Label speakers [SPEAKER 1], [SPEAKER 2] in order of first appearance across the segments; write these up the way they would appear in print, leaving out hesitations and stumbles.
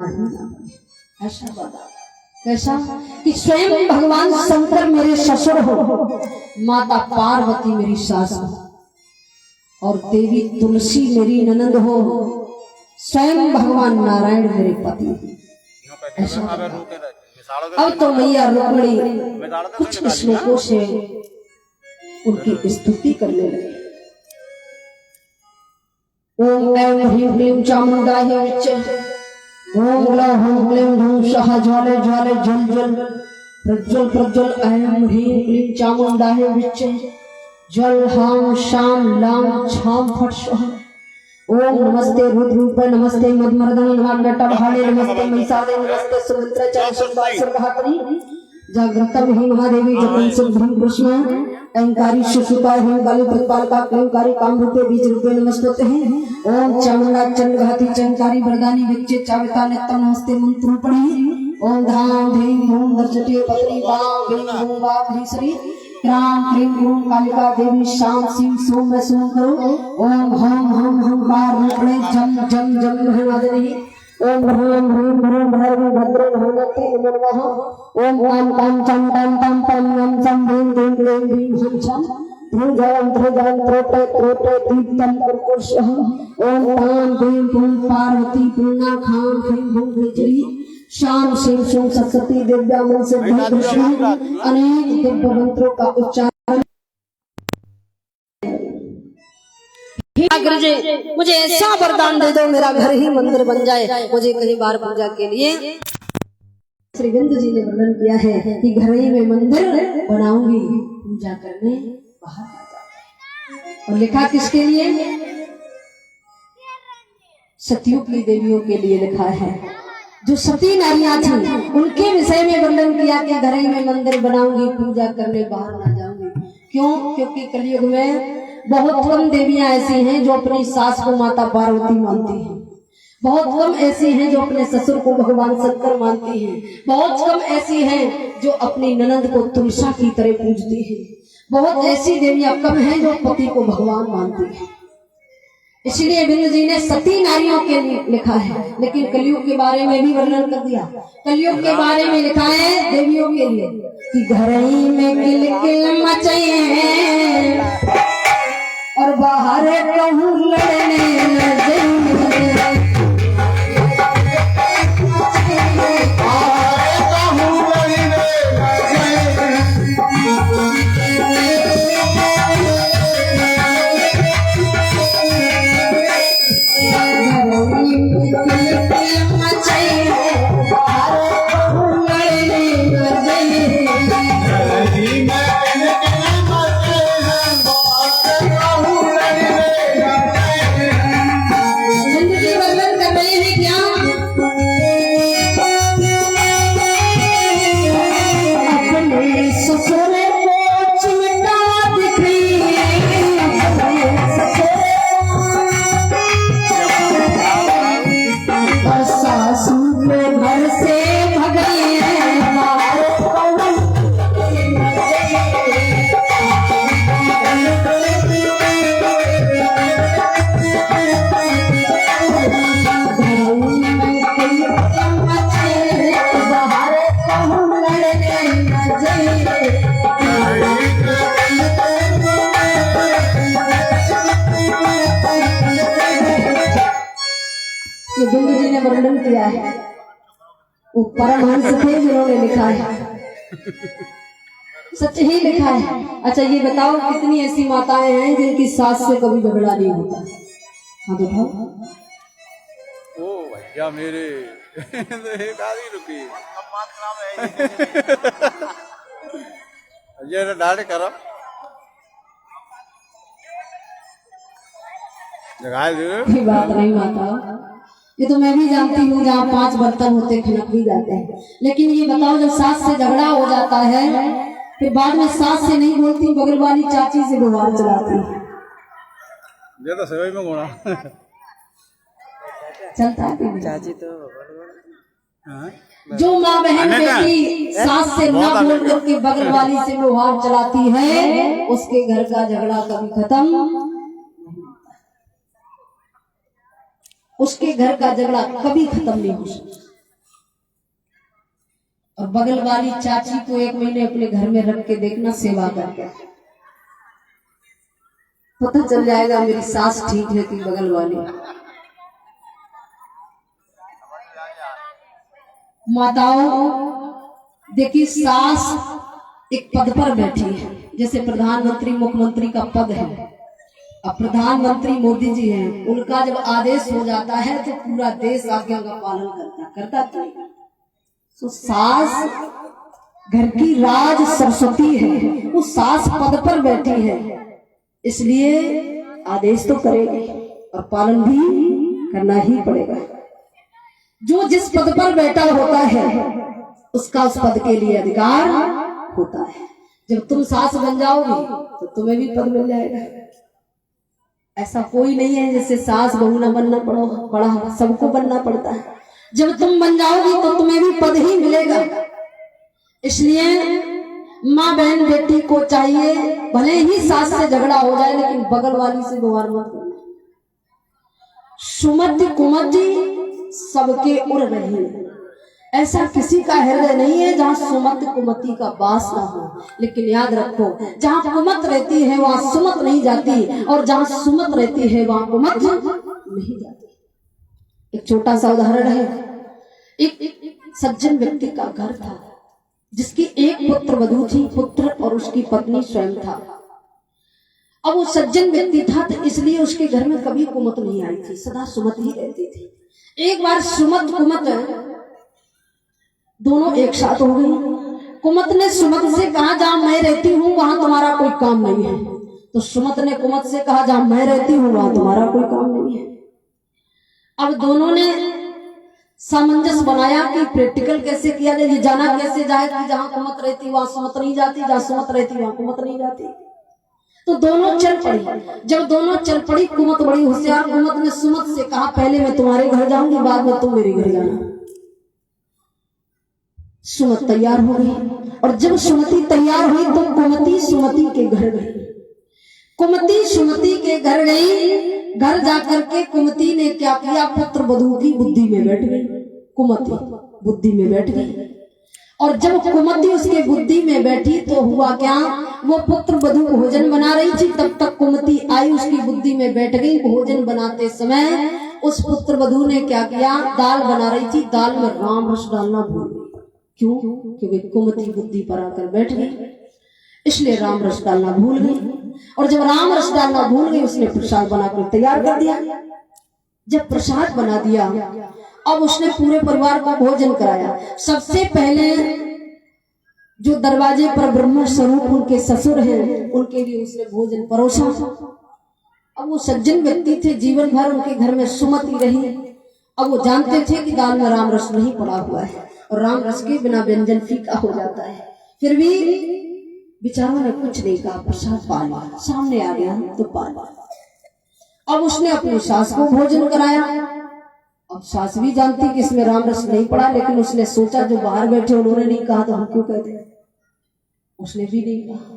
[SPEAKER 1] ही ना बने। ऐसा बता कैसा कि स्वयं भगवान शंकर मेरे ससुर हो, माता पार्वती मेरी सास हो और देवी तुलसी मेरी ननंद हो, स्वयं भगवान नारायण मेरे पति। ऐसा अब तो मैया रुक्मिणी कुछ श्लोकों से उनकी स्तुति करने लगे। ओम ऐं ह्रीं क्लीं चामुंडाय विच्चे, ओम ग्लौं हूं क्लीं हूं सः ज्वाले ज्वाले जल जल प्रज्वल प्रज्वल। ऐं ह्रीं क्लीं चामुंडाय विच्चे, जल हां शाम लां छां फट स्वाहा। ओम नमस्ते रुद्रूपे नमस्ते मदमर्दने नमः नमस्ते महिषादे नमस्ते सुमित्रा चारुसुंदरी जागृतम हि महादेवी जपन सुभ्रम कृष्ण अहंकारी सुसुताय हैं काली प्रतिपालका क्लींकारी कामरूपे बीज रूपे नमस्ते हैं। ओम चामुंडा चंडघाती चंकारी वरदानी विच्चे चाविता नित्यम नमस्ते मंत्रोपणी। ओम धाम धीम धूम दर्शते पत्नी वाम भीम भूम वाम श्री क्राम क्रीम क्रूम कालिका देवी शाम सिंह सोम में सोम करो। ओम हम हम बार रूपणे जम जम जम महादेवी। ओम ह्रीं ह्रीं ह्रीं भैरवी भद्रे भगवती नमो नमः। ओम काम काम चम टम टम पम नम सम भीम भीम क्लीं भीम हम छम ध्रुजयं त्रोटे त्रोटे दीप्तम कुर्कुशः। ओम ताम भीम भूम पार्वती पूर्णा खां भीम भूम भीचरी शाम शिव शिव सरस्वती दिव्यामन से कृष्ण अनेक दिव्य मंत्रों का उच्चारण। अग्रजे मुझे ऐसा वरदान दे दो मेरा घर ही मंदिर बन जाए, मुझे कहीं बार पूजा के लिए। श्री बिंदु जी ने वर्णन किया है कि घर ही में मंदिर बनाऊंगी, पूजा करने बाहर आ जाऊंगी। और लिखा किसके लिए? सतयुग की देवियों के लिए लिखा है। जो सती नारियां थी उनके विषय में वर्णन किया कि घर ही में मंदिर बनाऊंगी, पूजा करने बाहर ना जाऊंगी। क्यों? क्योंकि कलयुग में बहुत कम देवियां ऐसी हैं जो अपनी सास को माता पार्वती मानती हैं, बहुत कम ऐसी हैं जो अपने ससुर को भगवान शंकर मानती हैं, बहुत कम ऐसी हैं जो अपनी ननंद को तुलसा की तरह पूजती हैं, बहुत ऐसी देवियां कम हैं जो पति को भगवान मानती हैं। इसलिए बिंदु जी ने सती नारियों के लिए लिखा है, लेकिन कलयुग के बारे में भी वर्णन कर दिया। कलयुग के बारे में लिखा है देवियों के लिए कि घर ही में किलकिल मचे और बाहर कहूँ लड़ने न जाइए। बिंदु जी ने वर्णन किया है, वो परमहंस थे जिन्होंने लिखा है, सच ही लिखा है। अच्छा ये बताओ कितनी ऐसी माताएं हैं जिनकी सास से कभी झगड़ा नहीं होता? हाँ बताओ।
[SPEAKER 2] ओ भैया मेरे एक आदमी रुकी ये डाले करो
[SPEAKER 1] बात नहीं माता, ये तो मैं भी जानती हूँ जहाँ 5 बर्तन होते खनक भी जाते हैं। लेकिन ये बताओ जब सास से झगड़ा हो जाता है फिर बाद में सास से नहीं बोलती, बगल वाली चाची से व्यवहार चलाती है।
[SPEAKER 2] ये तो सेवा में गोना
[SPEAKER 1] चलता है
[SPEAKER 3] चाची तो
[SPEAKER 1] जो माँ बहन बेटी सास से ना बोल करके बगल वाली से व्यवहार चलाती है उसके घर का झगड़ा कभी खत्म, उसके घर का झगड़ा कभी खत्म नहीं हो सकता। और बगल वाली चाची को 1 महीने अपने घर में रख के देखना, सेवा करके पता चल जाएगा मेरी सास ठीक है कि बगल वाली। माताओं देखिए, सास एक पद पर बैठी है, जैसे प्रधानमंत्री मुख्यमंत्री का पद है। अब प्रधानमंत्री मोदी जी हैं, उनका जब आदेश हो जाता है तो पूरा देश आज्ञा का पालन करता तो नहीं। तो सास घर की राज सरस्वती है, वो सास पद पर बैठी है, इसलिए आदेश तो करेगी और पालन भी करना ही पड़ेगा। जो जिस पद पर बैठा होता है उसका उस पद के लिए अधिकार होता है। जब तुम सास बन जाओगी तो तुम्हें भी पद मिल जाएगा। ऐसा कोई नहीं है जैसे सास बहू न बनना पड़ा, सबको बनना पड़ता है। जब तुम बन जाओगी तो तुम्हें भी पद ही मिलेगा। इसलिए माँ बहन बेटी को चाहिए, भले ही सास से झगड़ा हो जाए लेकिन बगल वाली से व्यवहार मत करना। सुमति कुमति सबके उड़ रही है, ऐसा किसी का हृदय नहीं है जहाँ सुमति कुमति का वास ना हो। लेकिन याद रखो, जहाँ कुमत रहती है वहाँ सुमत नहीं जाती, और जहाँ सुमत रहती है वहाँ कुमत नहीं जाती। एक छोटा सा उदाहरण है, एक सज्जन व्यक्ति का घर था जिसकी एक पुत्र वधू थी, पुत्र और उसकी पत्नी स्वयं था। अब वो सज्जन व्यक्ति था तो इसलिए उसके घर में कभी कुमत नहीं आई थी, सदा सुमत ही रहती थी। एक बार सुमत कुमत दोनों एक साथ हो गई। कुमत ने सुमत से कहा, जहां मैं रहती हूँ वहां तुम्हारा कोई काम नहीं है। तो सुमत ने कुमत से कहा, जहां मैं रहती हूँ वहां तुम्हारा कोई काम नहीं है। अब दोनों ने सामंजस्य बनाया कि प्रैक्टिकल कैसे किया जाए, ये जाना कैसे जाए कि जहां कुमत रहती वहां सुमत नहीं जाती, जहां सुमत रहती वहां कुमत नहीं जाती। तो दोनों चल पड़ी। जब दोनों चल पड़ी, कुमत बड़ी होशियार, कुमत ने सुमत से कहा, पहले मैं तुम्हारे घर जाऊंगी, बाद में तुम मेरे घर जाना। सुमत तैयार हो गई, और जब सुमति तैयार हुई तो कुमति सुमति के घर गई। कुमति सुमति के घर गई। घर जाकर के कुमति ने क्या किया, पुत्र वधू की बुद्धि में बैठ गई। कुमति बुद्धि में बैठ गई, और जब कुमति उसके बुद्धि में बैठी तो हुआ क्या, वो पुत्र वधू भोजन बना रही थी, तब तक कुमति आई, उसकी बुद्धि में बैठ गई। भोजन बनाते समय उस पुत्र वधू ने क्या किया, दाल बना रही थी, दाल में राम रस डालना भूल गई। क्यों? क्योंकि कुमति बुद्धि पर आकर बैठ गई, इसलिए राम रस डालना भूल गई। और जब राम रस डालना भूल गई, उसने प्रसाद बनाकर तैयार कर दिया। जब प्रसाद बना दिया, अब उसने पूरे परिवार को भोजन कराया। सबसे पहले जो दरवाजे पर ब्रह्म स्वरूप उनके ससुर हैं, उनके लिए उसने भोजन परोसा। अब वो सज्जन व्यक्ति थे, जीवन भर उनके घर में सुमति रही। अब वो जानते थे कि दाल में राम रस नहीं पड़ा हुआ है, और राम रस के बिना व्यंजन फीका हो जाता है। फिर भी बेचारों ने कुछ नहीं कहा, प्रसाद पा लिया, सामने आ गया तो पा लिया। अब उसने अपनी सास को भोजन कराया। अब सास भी जानती कि इसमें राम रस नहीं पड़ा, लेकिन उसने सोचा जो बाहर बैठे उन्होंने नहीं कहा तो हम क्यों कहते, उसने भी नहीं कहा।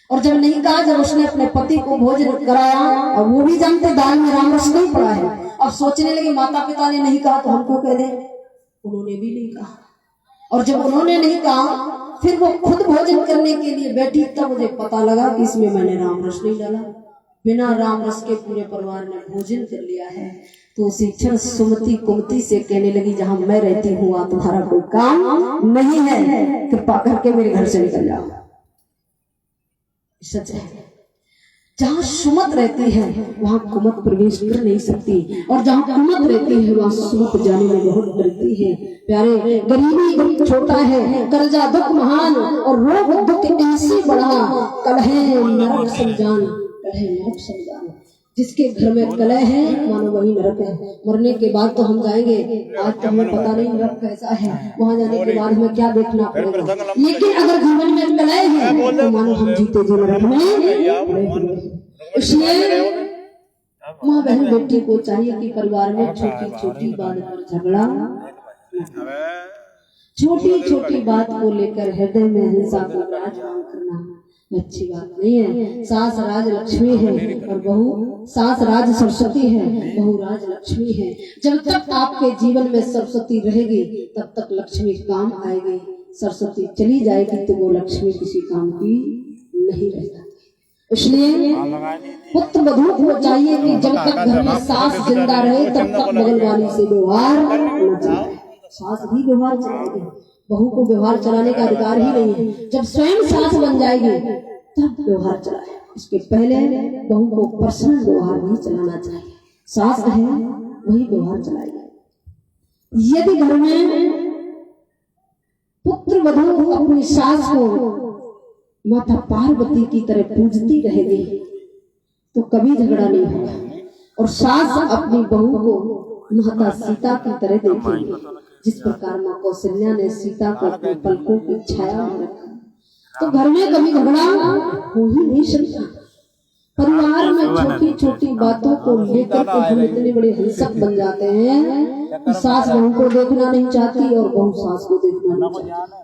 [SPEAKER 1] और जब नहीं कहा, जब उसने अपने पति को भोजन कराया, और वो भी जानते दाल में राम रस नहीं पड़ा है, अब सोचने लगे माता पिता ने नहीं कहा तो हम क्यों कह दें, उन्होंने भी नहीं कहा। और जब उन्होंने नहीं कहा, फिर वो खुद भोजन करने के लिए बैठी, तब मुझे पता लगा कि इसमें मैंने राम रस नहीं डाला। बिना राम रस के पूरे परिवार ने भोजन कर लिया है। तो उसी क्षण सुमति कुमति से कहने लगी, जहां मैं रहती हूँ वहां तुम्हारा कोई काम नहीं है, कृपा करके मेरे घर से निकल जाओ। सच है, जहां सुमत रहती है वहां कुमत प्रवेश कर नहीं सकती, और जहां कुमत रहती है वहां सुमत जाने में बहुत डरती है। प्यारे, गरीबी दुख छोटा है, कर्जा दुख महान, और रोग दुख ऐसे बड़ा, कलह नरक समझान, कलह नरक समझान। जिसके घर में कलह है मानो वही नरक है। मरने के बाद तो हम जाएंगे, आज तो हमें पता नहीं नरक कैसा है, वहां जाने के बाद हमें क्या देखना पड़ेगा। लेकिन अगर जीवन में कलह है तो मानो हम जीते जी नरक में। इसलिए माँ बहन बेटी को चाहिए कि परिवार में छोटी छोटी बात पर झगड़ा, छोटी छोटी बात को लेकर हृदय में हिंसा को विराजमान करना अच्छी बात नहीं है। सास राज लक्ष्मी है और बहू, सास राज सरस्वती है, बहू राज लक्ष्मी है। जब तक आपके जीवन में सरस्वती रहेगी तब तक लक्ष्मी काम आएगी। सरस्वती चली जाएगी तो वो लक्ष्मी किसी काम की नहीं रह जाती। इसलिए पुत्र वधू को चाहिए कि जब तक घर में सास जिंदा रहे तब तक बगल वाली से व्यवहार न चलाए। सास भी व्यवहार चलाएगी, बहू को व्यवहार चलाने का अधिकार ही नहीं है। जब स्वयं सास बन जाएगी तब व्यवहार चलाए, इसके पहले बहू को पर्सनल व्यवहार नहीं चलाना चाहिए। सास है वही व्यवहार चलाएगी। यदि घर में पुत्र वधू अपनी सास को माता पार्वती की तरह पूजती रहेगी तो कभी झगड़ा नहीं होगा, और सास अपनी बहू को माता सीता की तरह देखेगी, जिस प्रकार माँ कौशल्या ने सीता को अपने पलकों की छाया में रखा, तो घर में कभी झगड़ा हो ही नहीं सकता। परिवार में छोटी छोटी बातों को लेकर के हम इतने बड़े हिंसक बन जाते हैं कि सास बहू को देखना नहीं चाहती और बहू सास को देखना नहीं चाहती।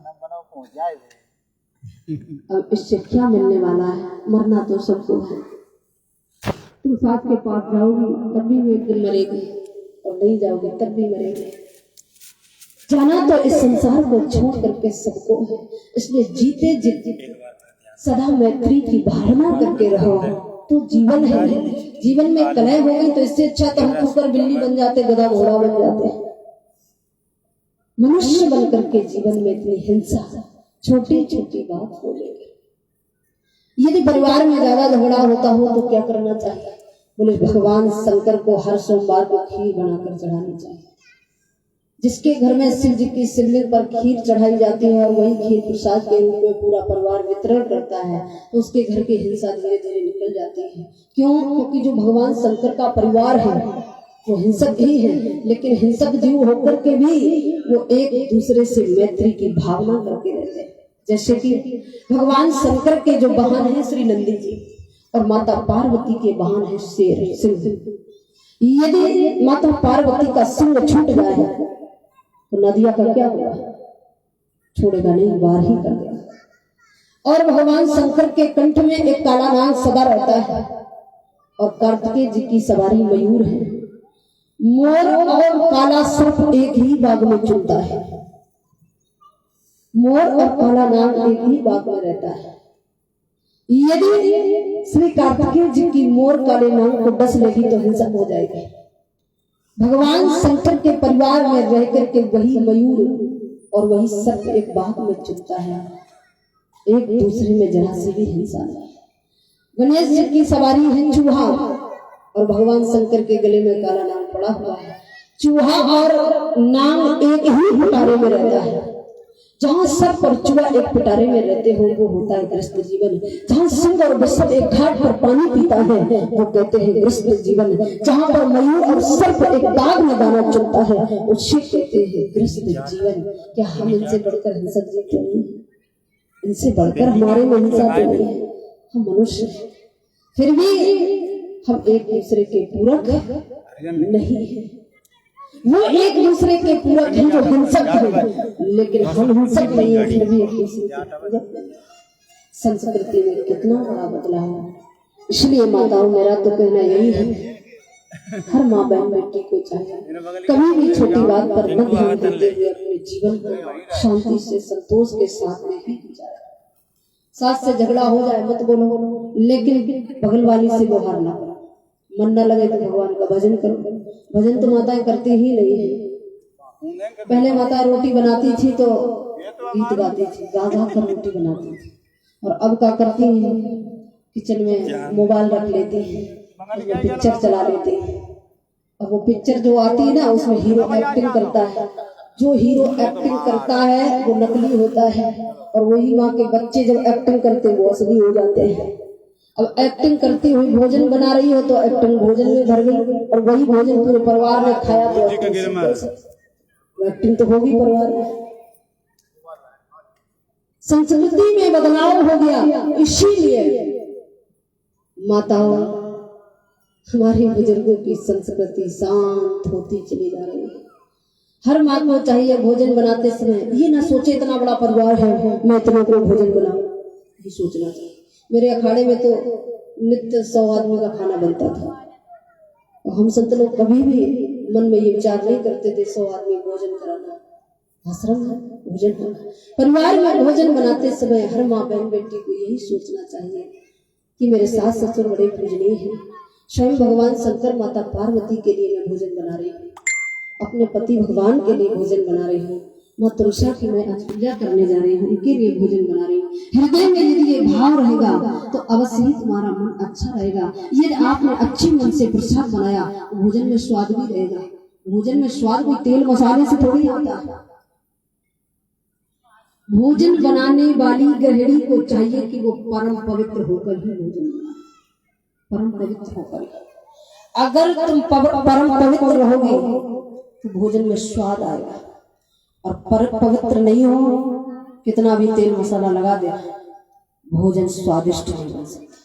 [SPEAKER 1] अब इससे क्या मिलने वाला है? मरना तो सबको है। तुम सास के पास जाओगी तब भी एक दिन मरेगी, और नहीं जाओगी तब भी मरेगी। जाना तो इस संसार को छोड़ करके सबको है। इसलिए जीते जीते सदा मैत्री की भावना करके रहो तो जीवन है। जीवन में कलह होगी तो इससे अच्छा तो हम ठोकर बिल्ली बन जाते, गधा घोड़ा बन जाते। मनुष्य बन करके जीवन में इतनी हिंसा, छोटी छोटी बात हो जाएगी। यदि परिवार में ज्यादा झगड़ा होता हो तो क्या करना चाहिए? बोले भगवान शंकर को हर सोमवार को खीर बनाकर चढ़ानी चाहिए। जिसके घर में शिव जी की शिवलिंग पर खीर चढ़ाई जाती है और वही खीर प्रसाद के रूप में पूरा परिवार वितरण करता है तो उसके घर की हिंसा धीरे धीरे निकल जाती है। क्यों? क्योंकि जो भगवान शंकर का परिवार है वो हिंसक ही है, लेकिन हिंसक जीव होकर के भी वो एक दूसरे से मैत्री की भावना करके रहते हैं। जैसे कि भगवान शंकर के जो वाहन है श्री नंदी जी और माता पार्वती के वाहन है शेर सिंह। यदि माता पार्वती का सिंह छूट जाए तो नदिया का क्या होगा? छोड़ेगा नहीं, बाहर ही कर देगा। और भगवान शंकर के कंठ में एक काला नाग सदा रहता है और कार्तिकेय जी की सवारी मयूर है। मोर और काला सर्प एक ही बाग में चुनता है। मोर और काला नाग एक ही बाग में रहता है। यदि श्री कार्तिकेय जी की मोर काले नाग को डस लेगी तो हिंसक हो जाएगी। भगवान शंकर के परिवार में रह करके वही मयूर और वही सर्प एक बाग में चुनता है, एक दूसरे में जरा से भी हिंसा नहीं। गणेश जी की सवारी है चूहा और भगवान शंकर के गले में काला नाग पड़ा हुआ है। चूहा और नाग एक ही पिटारे में रहता है। जहाँ सर्प और चूहा एक पिटारे में रहते हो वो होता है ग्रस्त जीवन। जहाँ सिंह और बसव एक घाट पर पानी पीता है वो कहते हैं ग्रस्त जीवन। जहाँ पर मयूर और सर्प एक बाग में दाना चुनता है उसे कहते हैं ग्रस्त जीवन। क्या हम इनसे बढ़कर हिंसक जीव तो नहीं? इनसे बढ़कर हमारे में हिंसा तो नहीं है। हम मनुष्य हैं, फिर भी हम एक दूसरे के पूरक नहीं है। वो एक दूसरे के पूरक हैं जो हिंसक हैं, लेकिन हम हिंसक नहीं है फिर भी एक दूसरे के पूरक। संस्कृति में कितना बड़ा बदलाव है। इसलिए माताओं मेरा तो कहना यही है, हर माँ बहन बेटी को चाहिए कभी भी छोटी बात पर न ध्यान देते हुए अपने जीवन को शांति से संतोष के साथ में ही गुजारे। सास से झगड़ा हो जाए मत बोलो, लेकिन बगल वाली से व्यवहार ना करो। मन न लगे तो भगवान का भजन करो। भजन तो माताएं करती ही नहीं है। पहले माता रोटी बनाती थी तो गीत गाती थी, गा गा कर रोटी बनाती थी। और अब क्या करती है? किचन में मोबाइल रख लेती है, उसमें पिक्चर चला लेती है। और वो पिक्चर जो आती है ना उसमें हीरो एक्टिंग करता है। जो हीरो एक्टिंग करता है वो नकली होता है और वही माँ के बच्चे जब एक्टिंग करते वो असली हो जाते हैं। अब एक्टिंग करती हुई भोजन बना रही हो तो एक्टिंग भोजन में भर गई और वही भोजन पूरे परिवार ने खाया तो एक्टिंग तो होगी परिवार में। संस्कृति में बदलाव हो गया। इसीलिए माताओं हमारे बुजुर्गों की संस्कृति शांत होती चली जा रही है। हर माँ को चाहिए भोजन बनाते समय ये ना सोचे इतना बड़ा परिवार है मैं इतनों को भोजन बनाऊं, ये सोचना चाहिए। मेरे अखाड़े में तो नित्य 100 आदमी का खाना बनता था। हम संत लोग कभी भी मन में ये विचार नहीं करते थे 100 आदमी भोजन कराना। आश्रम है, भोजन होगा। परिवार में भोजन बनाते समय हर माँ बहन बेटी को यही सोचना चाहिए कि मेरे सास ससुर बड़े पूजनीय हैं। स्वयं भगवान शंकर माता पार्वती के लिए मैं भोजन बना रही हूँ, अपने पति भगवान के लिए भोजन बना रही हूँ, माँ तुलसा की मैं आज पूजा करने जा रही हूँ, उनके लिए भोजन बना रही हूँ। हृदय में यदि ये भाव रहेगा तो अवश्य ही तुम्हारा मन अच्छा रहेगा। यदि आपने अच्छे मन से प्रसाद बनाया, भोजन में स्वाद भी रहेगा। भोजन में स्वाद भी तेल मसाले से थोड़ी आता है। भोजन बनाने वाली गृहिणी को चाहिए कि वो परम पवित्र होकर ही भोजन बनाए, परम पवित्र होकर। अगर तुम परम पवित्र रहोगे तो भोजन में स्वाद आएगा, और पवित्र नहीं हो, कितना भी तेल मसाला लगा दे, भोजन स्वादिष्ट नहीं बन सकता।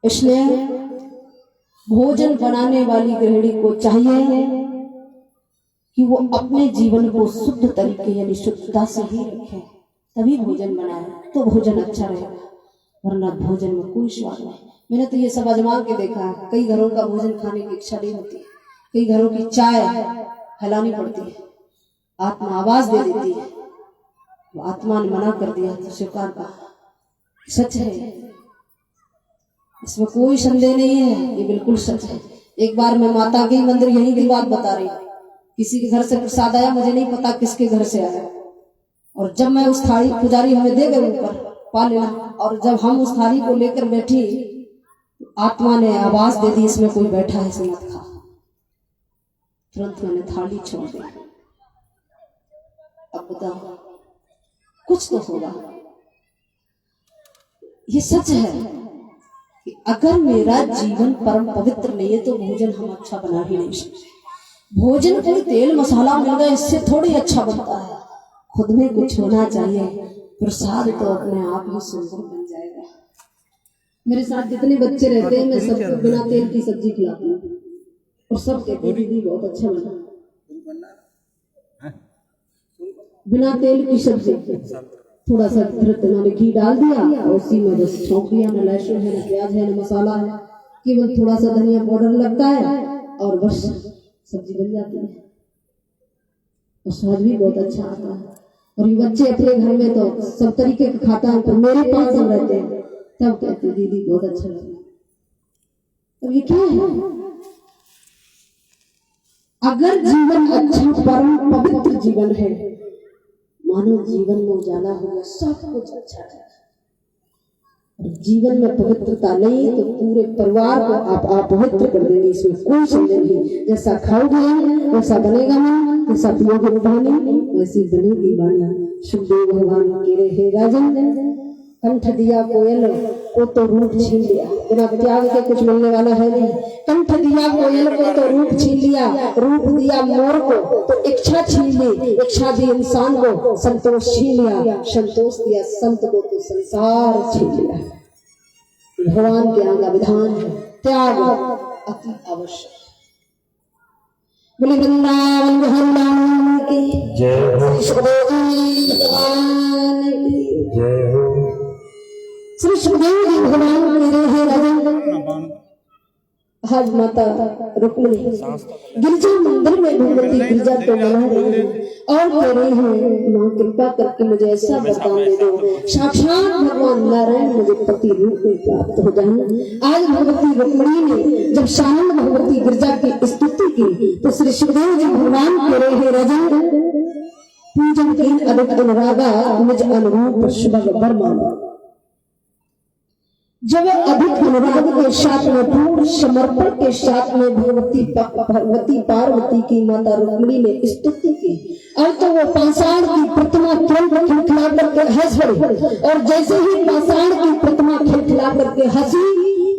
[SPEAKER 1] इसलिए भोजन बनाने वाली गृहिणी को चाहिए कि वो अपने जीवन को शुद्ध तरीके यानी शुद्धता से ही रखे, तभी भोजन बनाए तो भोजन अच्छा रहेगा, वरना भोजन में कोई स्वाद नहीं। मैंने तो ये सब आजमा के देखा है। कई घरों का भोजन खाने की इच्छा नहीं होती, कई घरों की चाय फैलानी पड़ती है, आत्मा आवाज दे देती है, वो आत्मा ने मना कर दिया तो स्वीकार कहा। सच है, इसमें कोई संदेह नहीं है, ये बिल्कुल सच है। एक बार मैं माता के मंदिर यही की बात बता रही, किसी के घर से प्रसाद आया, मुझे नहीं पता किसके घर से आया, और जब मैं उस थाली, पुजारी हमें दे गए ऊपर पा लेना, और जब हम उस थाली को लेकर बैठी, आत्मा ने आवाज दे दी इसमें कोई बैठा है, इसे मत खा। तुरंत मैंने थाली छोड़ दी। अब बताओ, कुछ तो होगा। ये सच है कि अगर मेरा जीवन परम पवित्र नहीं है तो भोजन हम अच्छा बना ही नहीं सकते। भोजन कोई तेल मसाला मिल गया इससे थोड़ी अच्छा बनता है, खुद में कुछ होना चाहिए। प्रसाद तो अपने आप ही सुंदर बन जाएगा। मेरे साथ जितने बच्चे रहते हैं, मैं सबको बिना तेल की सब्जी खिलाती हूँ, और सब कहते हैं दीदी बहुत अच्छा बना। बिना तेल की सब्जी, थोड़ा सा मैंने घी डाल दिया और उसी में बस छोंक दिया, न लहसुन है, न प्याज है, न मसाला है, केवल थोड़ा सा धनिया पाउडर लगता है और बस सब्जी बन जाती है, और स्वाद भी बहुत अच्छा आता है। और ये बच्चे अपने घर में तो सब तरीके का खाता है, पर मेरे पास सब रहते हैं, तब कहते दीदी बहुत अच्छा लगता है। अब ये क्या है? अगर जीवन अच्छा परम पवित्र जीवन है, मानव जीवन में उजाला होगा, सब कुछ अच्छा है। जीवन में पवित्रता नहीं तो पूरे परिवार को आप अपवित्र कर देंगे, इसमें कोई संदेह नहीं। जैसा खाओगे वैसा बनेगा मन, जैसा पियोगे पानी वैसी बनेगी वाणी। सुखदेव भगवान के रहे राजन, कंठ दिया कोयल को तो रूप छीन लिया। बिना त्याग के कुछ मिलने वाला है नहीं। कंठ दिया कोयल को तो रूप छीन लिया, रूप दिया मोर को तो इच्छा छीन ली, इच्छा दी इंसान को संतोष छीन लिया, संतोष दिया संत को तो संसार छीन लिया। भगवान के यहाँ का विधान है, त्याग अति आवश्यक। बोले वृंदावन बिहारी की जय, सुखदेव जी भगवान की जय। श्री सुखदेव जी भगवान मेरे है राजन। आज माता रुक्मिणी गिरजा मंदिर में भगवती गिरजा तो मना रही है और कह रही है, माँ कृपा करके मुझे ऐसा वरदान दे दो, साक्षात भगवान नारायण मुझे पति रूप में प्राप्त हो जाए। आज भगवती रुक्मिणी ने जब शानंद भगवती गिरजा की स्तुति की तो श्री सुखदेव जी भगवान कह रहे हैं, राजन पूजन के अधिक अनुरागा मुझ अनुरूप शुभ वर्मा। जब अधिक अनुराग के साथ में पूर्ण समर्पण के साथ में भगवती पार्वती की माता रुक्मिणी ने स्तुति की, और तो वो पाषाण की प्रतिमा तुरंत खिलखिला करके हंस पड़ी, और जैसे ही पाषाण की प्रतिमा खिलखिला करके हंसी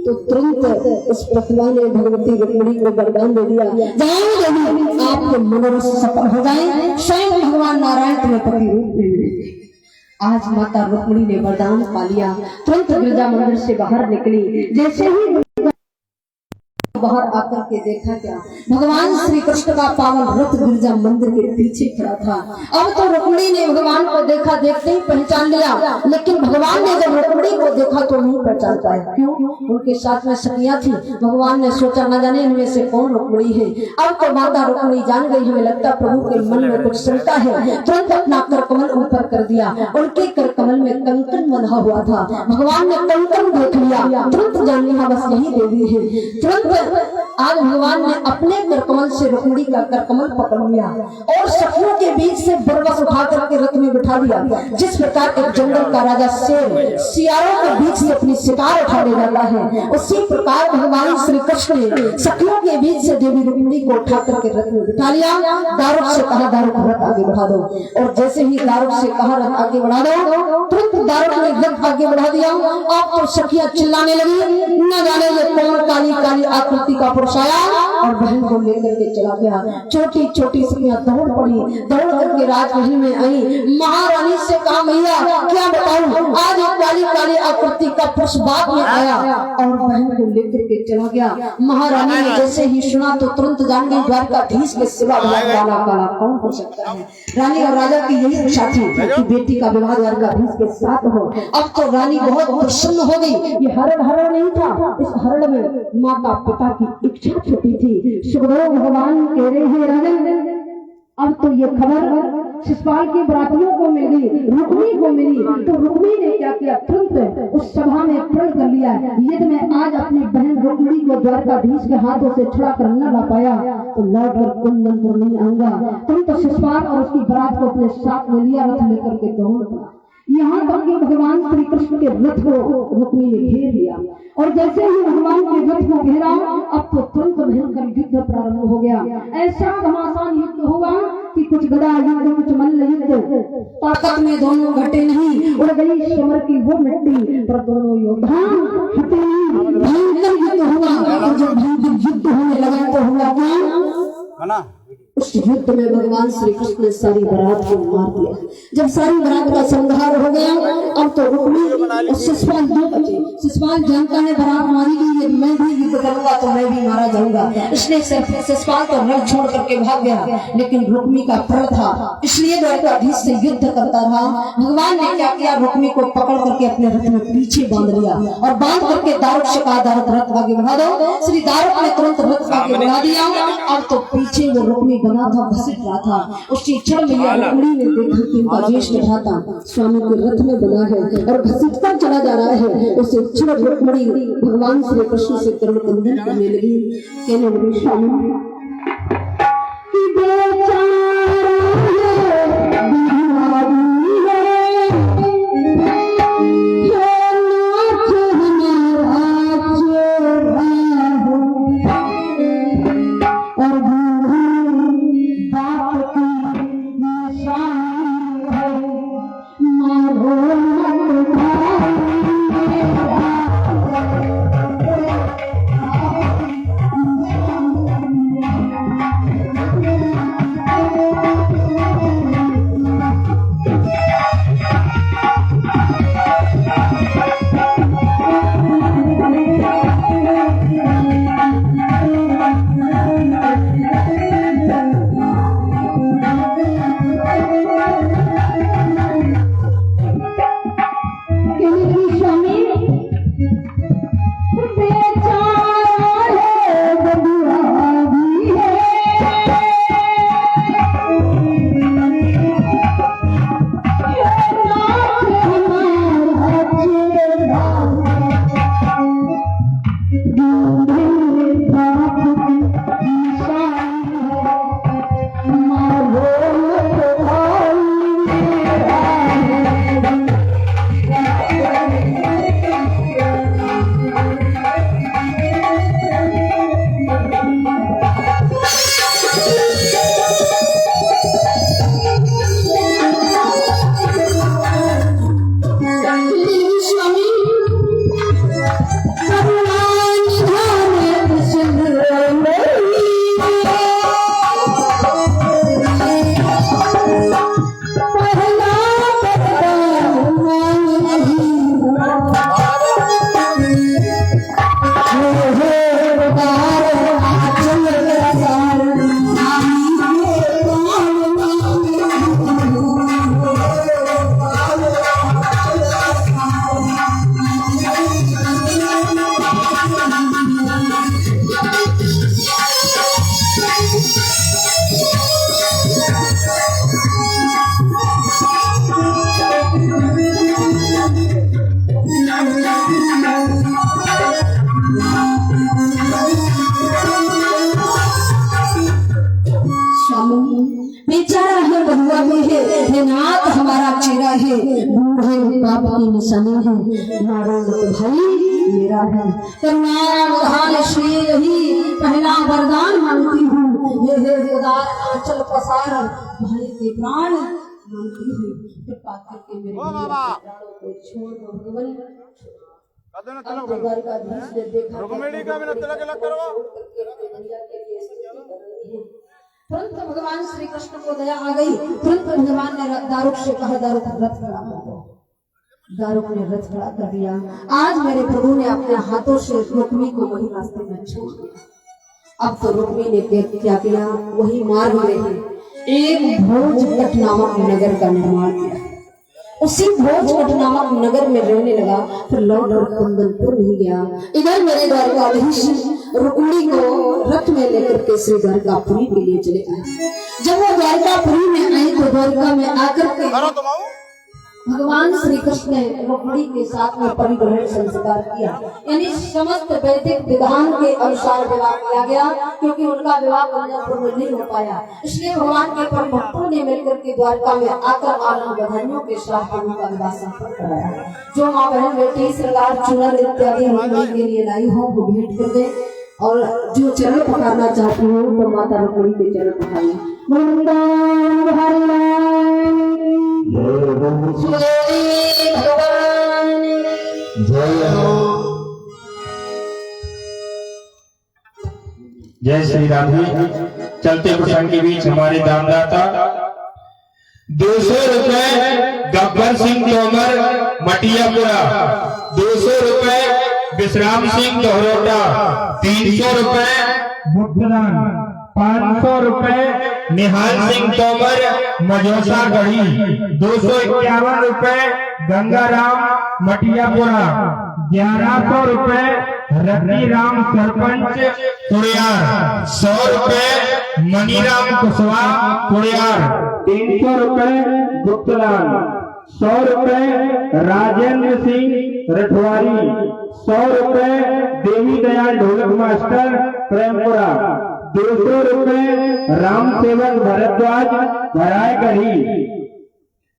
[SPEAKER 1] तो तुरंत उस प्रतिमा ने भगवती रुक्मिणी को वरदान दे दिया, जाओ आपके मनोरथ सफल हो जाए, स्वयं भगवान नारायण तुम्हें पति रूप में मिलेंगे। आज माता रुक्मिणी ने वरदान पा लिया, तुरंत गिरजा मंदिर से बाहर निकली। जैसे ही बाहर आकर के देखा क्या, भगवान श्री कृष्ण का पावन रथ गिरजा मंदिर के पीछे खड़ा था। अब तो रुक्मिणी ने भगवान को देखा, देखते ही पहचान लिया, लेकिन भगवान ने जब रुक्मिणी को देखा तो नहीं पहचान पाया। क्यों? उनके साथ में सखियां थी। भगवान ने सोचा न जाने इनमें से कौन रुक्मिणी है। अब तो माता रुक्मिणी जान गई, हमें लगता प्रभु के मन में कुछ शंका है। तुरंत अपना कर कमल ऊपर कर दिया। उनके कर कमल में कंकन बंधा हुआ था। भगवान ने कंकन देख लिया, तुरंत जान लिया बस यही देवी है। तुरंत आज भगवान ने अपने करकमल से रुक्मिणी का करकमल पकड़ लिया और सखियों के बीच से बरबस उठा करके रथ में बिठा दिया। जिस प्रकार एक जंगल का राजा शेर सियारों के बीच से अपनी शिकार उठा ले जाता है, उसी प्रकार भगवान श्री कृष्ण ने सखियों के बीच से देवी रुक्मिणी को उठा करके रथ में बिठा लिया। दारुक से कहा दारुक रथ आगे बढ़ा दो, और जैसे ही दारुक से कहा रथ आगे बढ़ा दो, तुरंत दारुक ने रथ आगे बढ़ा दिया। अब तो सखियां चिल्लाने लगी, न जाने ये कौन काली काली आकृति का पुरुष आया और बहन को लेकर के चला गया। छोटी छोटी सखियां दौड़ पड़ी, दौड़ करके राजमहल में आई। महारानी से कहा मैया क्या बताऊं, आज एक काली काली आकृति का पुरुष बाप में आया और बहन को लेकर के चला गया। महारानी ने जैसे ही सुना तो तुरंत जान गई द्वारकाधीश के सिवा काला काला कौन हो सकता है। रानी और राजा की यही इच्छा थी कि बेटी का विवाह द्वारकाधीश के साथ हो। अब तो रानी बहुत प्रसन्न हो गई। ये हरण हरण नहीं था, इस हरण में माता पिता की इच्छा छुपी थी। सुखदेव भगवान कह रहे हैं राजन अब तो ये खबर शिशुपाल की बरातियों को मिल गई, रुक्मिणी को मिली। तो रुक्मिणी ने क्या किया, तुरंत उस सभा में प्रण कर लिया यदि मैं आज अपनी बहन रुक्मिणी को द्वारकाधीश के हाथों से छुड़ा कर न ला पाया तो लौट कर कुंदनपुर नहीं आऊंगा। तुरंत शिशुपाल और उसकी बरात को अपने साथ में लिया, रथ लेकर के दौड़ पड़ा। यहाँ तक कि भगवान श्री कृष्ण के रथ को रुक्मिणी ने घेर लिया, और जैसे ही भगवान के रथ को घेरा अब तो तुरंत भयंकर युद्ध प्रारंभ हो गया। ऐसा घमासान युद्ध हुआ कि कुछ गदा युद्ध कुछ मल्ल युद्ध, ताकत में दोनों घटे नहीं, उड़ गई समर की वो मिट्टी, पर दोनों योद्धा हटे नहीं। भयंकर युद्ध हुआ, और जब भयंकर युद्ध होने लगा तो हुआ क्या, उस युद्ध में भगवान श्री कृष्ण ने सारी बारात को मार दिया। जब सारी बारात का संहार हो गया अब तो रुक्मिणी और शिशुपाल दो बचे। शिशुपाल जानता है बारात मारी गई, यदि मैं भी युद्ध करूंगा तो मैं भी मारा जाऊंगा, इसलिए शिशुपाल तो रण छोड़ करके भाग गया। लेकिन रुक्मिणी का प्रण था, इसलिए द्वारकाधीश से युद्ध करता रहा। भगवान ने क्या किया, रुक्मिणी को पकड़ करके अपने रथ में पीछे बांध लिया और बांध करके दारुक से कहा दारुक रथ आगे बढ़ा दो। श्री दारुक ने तुरंत रथ आगे बढ़ा दिया। अब तो पीछे वो रुक्मिणी बना था, घसीट रहा था। उसी क्षण में रुक्मिणी ने देखा कि उनका ज्येष्ठ भ्राता स्वामी के रथ में बना है और घसीटता चला जा रहा है। उसे क्षण रुक्मिणी भगवान श्री कृष्ण से करुण क्रंदन करने लगी, कहने लगी स्वामी हुआ भी है, हे नाथ हमारा चेहरा है, बूढ़े बाप की निशानी है, नारायण तो भाई मेरा है, करुणाधान श्री यही पहला वरदान मांगती हूँ, ये है उदार आंचल पसार भाई के प्राण मांगती हूँ, कृपा करके मेरे प्राणों को छोड़ दो भगवान।
[SPEAKER 2] रुक्मिणी का बिना तिलक लग करवा।
[SPEAKER 1] तुरंत भगवान श्री कृष्ण को दया आ गई, तुरंत भगवान ने दारुक से कहा दारुक रथ खड़ा कर दो। दारुक ने रथ खड़ा कर दिया। आज मेरे प्रभु ने अपने हाथों से रुक्मी को वही रास्ते में छोड़ दिया। अब तो रुक्मी ने क्या किया, वही मार्ग में एक भोजपट नामक नगर का निर्माण किया। उसी भोजपट नामक नगर में रहने लगा, फिर लौट और कुंदनपुर नहीं गया। इधर मेरे द्वारकाधीश रुक्मिणी को रथ में लेकर के श्री द्वारकापुरी के लिए चले आए। जब वो द्वारकापुरी में आए तो द्वारका में आकर के भगवान श्री कृष्ण ने रुक्मिणी के साथ में परिग्रहण संस्कार किया, यानी समस्त वैदिक विधान के अनुसार विवाह किया गया, क्योंकि उनका विवाह कुंदनपुर में नहीं हो पाया। इसलिए भगवान के परम भक्तों ने मिलकर के द्वारका में आकर आनंद बधाइयों के साथ उनका विवाह संपन्न कराया। जो माँ बहन बेटी श्रृंगार चूनर इत्यादि रुक्मिणी के लिए लाई हो वो भेंट कर दे, और जो चरण पखारना चाहती हो तो माता रुक्मिणी के चरण पखारिए।
[SPEAKER 3] जय श्री राम जी। चलते प्रसंग के बीच हमारे दानदाता 200 रुपए गब्बर सिंह तोमर मटियापुरा, 200 रुपए विश्राम सिंह दोहरोटा, 300 रुपए बुद्धलाल, 500 रुपए निहाल सिंह तोमर मजोसा गढ़ी, 251 रुपए गंगाराम मटियापुरा, 1100 रुपए रति राम सरपंच कुड़ियार, 100 रुपए मनीराम कुशवाहा कुड़ियार, 300 रुपए गुप्तलाल, 100 रुपए राजेंद्र सिंह रठवारी, 100 रुपए देवी दयाल ढोलक मास्टर प्रेमपुरा, 200 रुपए राम सेवक भरद्वाज भरायगढ़ी,